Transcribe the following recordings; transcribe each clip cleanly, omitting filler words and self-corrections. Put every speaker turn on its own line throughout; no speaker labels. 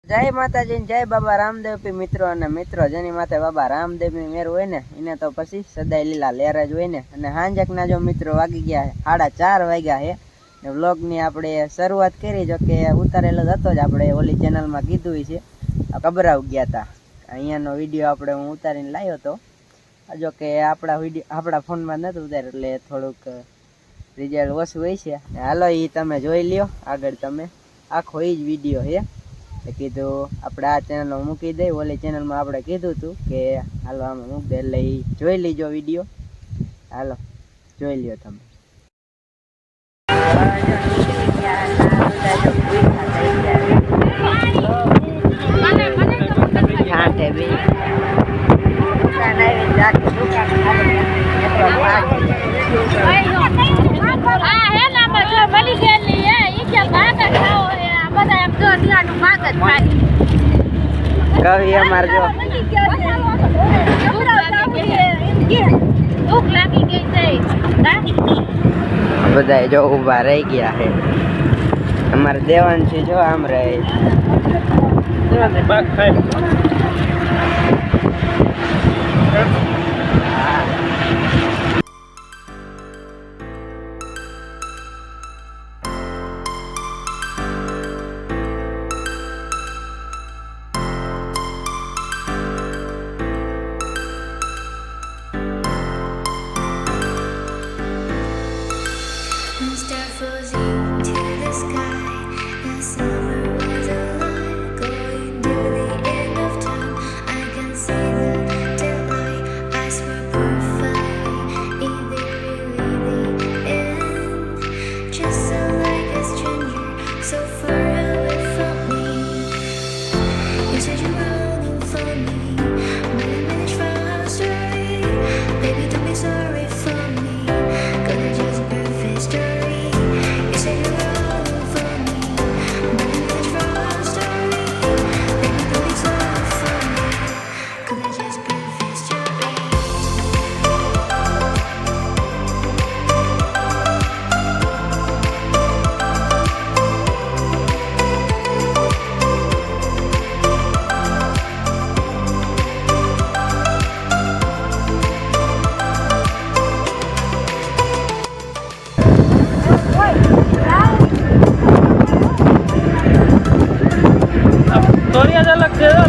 જય માતાજી, જય બાબા રામદેવ પી મિત્રો અને મિત્રો જેની માથે બાબા રામદેવ ની મેર હોય ને એને તો પછી સદાય લીલા લહેર જ હોય ને. અને હાંજકના જો મિત્રો વાગી ગયા 4:30 વાગ્યા છે ને વ્લોગ ની આપણે શરૂઆત કરી. જો કે ઉતારેલો જ હતો જ, આપણે ઓલી ચેનલમાં કીધું છે. કબરાવ ગયા હતા, અહીંયાનો વિડીયો આપણે હું ઉતારીને લાવ્યો હતો. જો કે આપણા ફોનમાં નથી ઉતાર્યો એટલે થોડુંક રિઝલ્ટ ઓછું હોય છે. હાલો એ તમે જોઈ લ્યો આગળ, તમે આખો એ જ વિડીયો છે. કીધું આપણે આ ચેનલમાં મૂકી દઈ, ઓલી ચેનલમાં આપણે કીધું હતું કે હાલો આમાં મૂકી દે, એટલે એ જોઈ લીજો વિડીયો. હાલો જોઈ લ્યો તમે. કવિ અમાર જો બધા જો ઉભા રહી ગયા છે. અમારે દેવાન છે જો આમ રહે.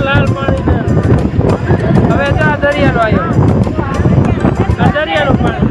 લાલ પાણી હવે તો આ દરિયાનો આવ્યો, આ દરિયાનું પાણી.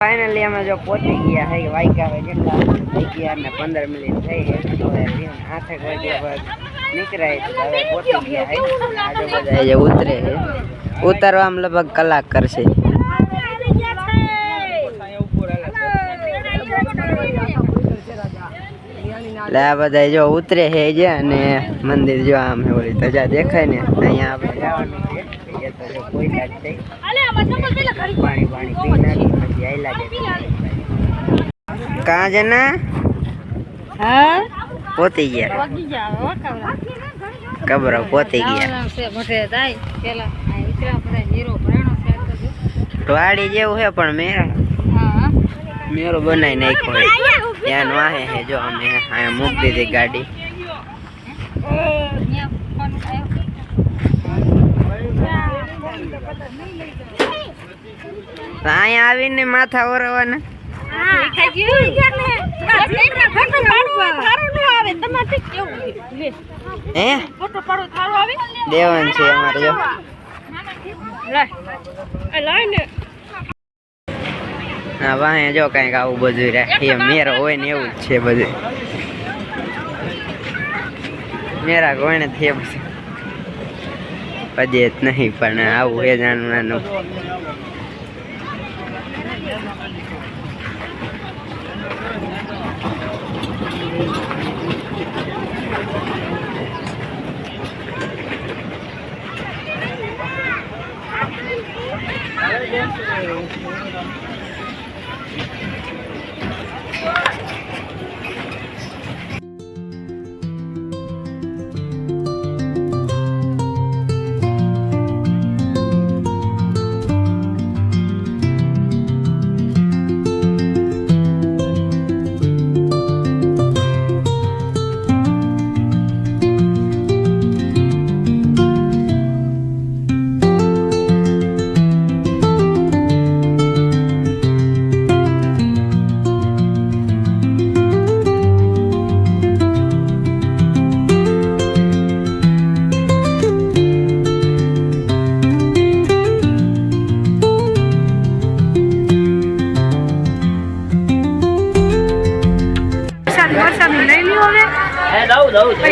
ફાઇનલી અમે જો પહોંચી ગયા છે. વાગ્યા હોય જેટલા 11:15 થઈ છે. હવે 8 વાગ્યા નીકળાય તો હવે પહોંચી ગયા છે. આજે બધા જે ઉતરે છે, ઉતરવામાં લગભગ કલાક કરશે. એટલે આ બધા જો ઉતરે છે જે, અને મંદિર જો આમ ઓલી ધજા દેખાય ને અહીંયા આપણે જવાનું છે. તો જો કોઈ લાગ થઈ પાણી પી નાખી પછી આયલા જાય. કાં છે ને પોતી ગયા કબરો પોતી ગયા. વાડી જેવું છે પણ મેરો બનાવી નાખ્યો હોય ત્યાં વાહે છે. જો અમે અહીંયા મૂકી દીધી ગાડી. અહીંયા આવીને માથા ઓરવાના. દેવાન છે અમારે જો. હા વાહે જો કઈક આવું બધું રાખીએ. મેરો હોય ને એવું જ છે બધું. મેરા કોઈ નથી. પજે જ નહીં પણ આવું એ નાનું નાનું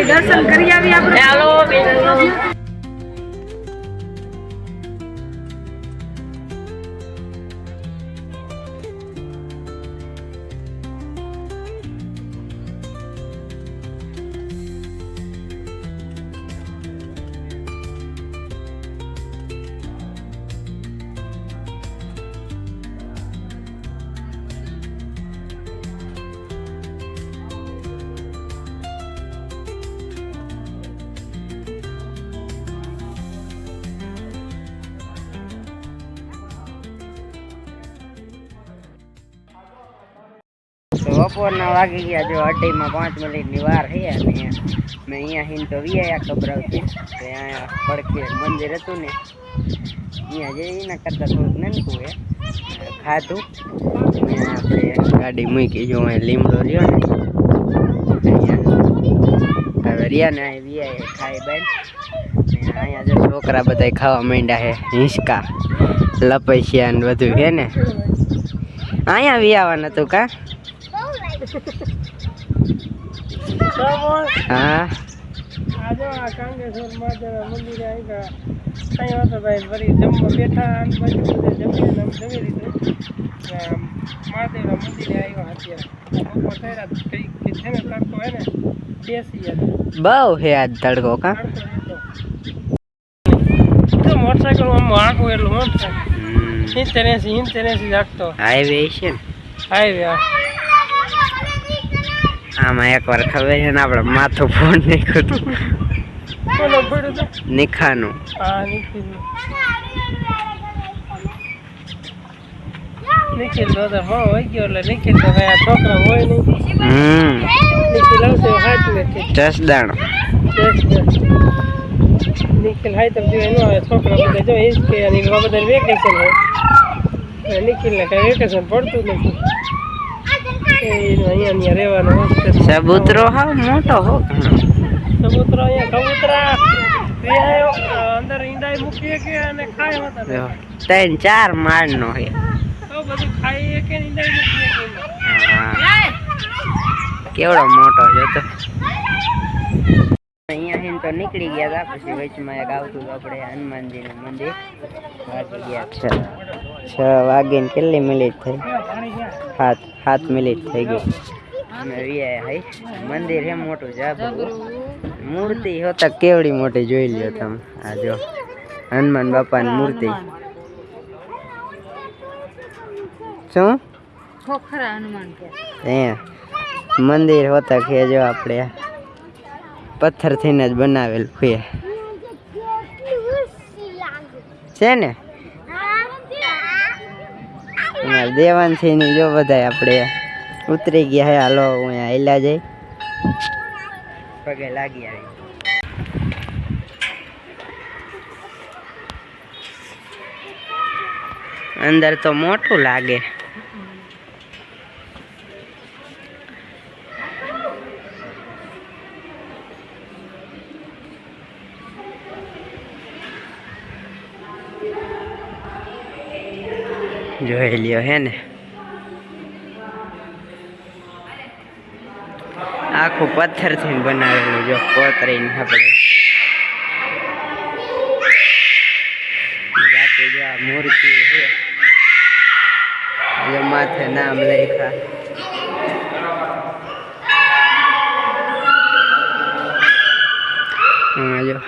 દર્શન કરી આવી આપણે હાલો
બપોરના વાગી ગયા જો અઢીમાં 5 મિનિટની વાર છે અને મેં અહીંયા હિન તો વિયા ખબરાવતી કે અહીંયા પડખે મંદિર હતું ને અહીંયા જઈ એના કરતાં થોડુંક નનકું હે ખાધું અહીંયા આપણે ગાડી મૂકી જો અહીં લીમડો રહ્યો ને અહીંયા હવે રહ્યા ને અહીં વિયા ખાઈ બાઈ અહીંયા જો છોકરા બધા ખાવા માંડ્યા છે હિંચકા લપસ્યા ને બધું છે ને અહીંયા વિયાવાનું હતું કા હા
આજે આ કાંગેશ્વર મહાદેવ મંદિરે આવ્યા કઈ વાતો ભાઈ ફરી જમવા બેઠા અને પછી જમી લીધું મહાદેવના મંદિરે આવ્યા અત્યારે બપોર થયા કઈ છે ને તડકો હે ને બેસી
બહુ હે આજ તડકો કા
તો મોટરસાઇકલ આખું એટલું મોટરસાઇકલ 70 જાગતો
હાઈવે છે ને
હાઈવે
આમાં એકવાર ખબર છે ને આપણે માથું ફોન નીકળતું નિખાનું
નિખિલ તો હોય ગયો એટલે નિખિલ તો ભાઈ આ છોકરા હોય નહીં નિખિલ આવશે હાથ નથી
જસદાણ
નિખિલ હાઈ તમ જોઈ ન આવે છોકરા બધા જો ઈજ કે અને બધા વેકેશન હોય નિખિલ ને કઈ વેકેશન પડતું નથી અહીંયા રહેવાનો
સબૂતરો હાવ મોટો હો
સબૂતરો અહીંયા કબૂતરા અંદર ઈંડાઈ મૂકીએ કે અને ખાય હતા
3-4 માળનો હે
તો બધું ખાઈએ કે ઈંડાઈ મૂકીએ
કેવડો મોટો છે તો અહીંયા હિન તો નીકળી ગયા હતા પછી વચમાં એક આવતું આપણે હનુમાનજીનું મંદિર વાગી ગયા 6 વાગીને કેટલી મિનિટ થઈ 7 મિનિટ થઈ ગઈ અમે વિયા હાઈ મંદિર હે મોટું જાબરું મૂર્તિ હોતા કેવડી મોટી જોઈ લ્યો તમે આ જો હનુમાન બાપાની મૂર્તિ શું
ખોખરા હનુમાન કે
મંદિર હોતા કે જો આપણે પથ્થરથી જ બનાવેલ છે ને દેવાનસિંહ ની જો બધા આપણે ઉતરી ગયા હે હાલો હું હેલા જઈ પગે લાગી આવી અંદર તો મોટું લાગે જોઈ લ્યો હે ને આખું પથ્થરથી બનાવેલું જો કોતરીને આપણે કે જો આ મૂર્તિ છે જો માથે નામ લખ્યા જો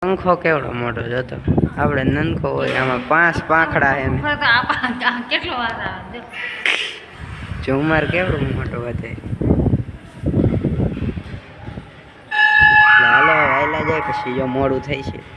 પંખો કેવડો મોટો જતો આપણે નનકો હોય આમાં 5 પાંખડા છે
ખરેખર તો કેટલો વાર આવે જો.
ઝુમર કેવડો મોટો વધે હાલો વાયલા જાય પછી જો મોડું થઈ છે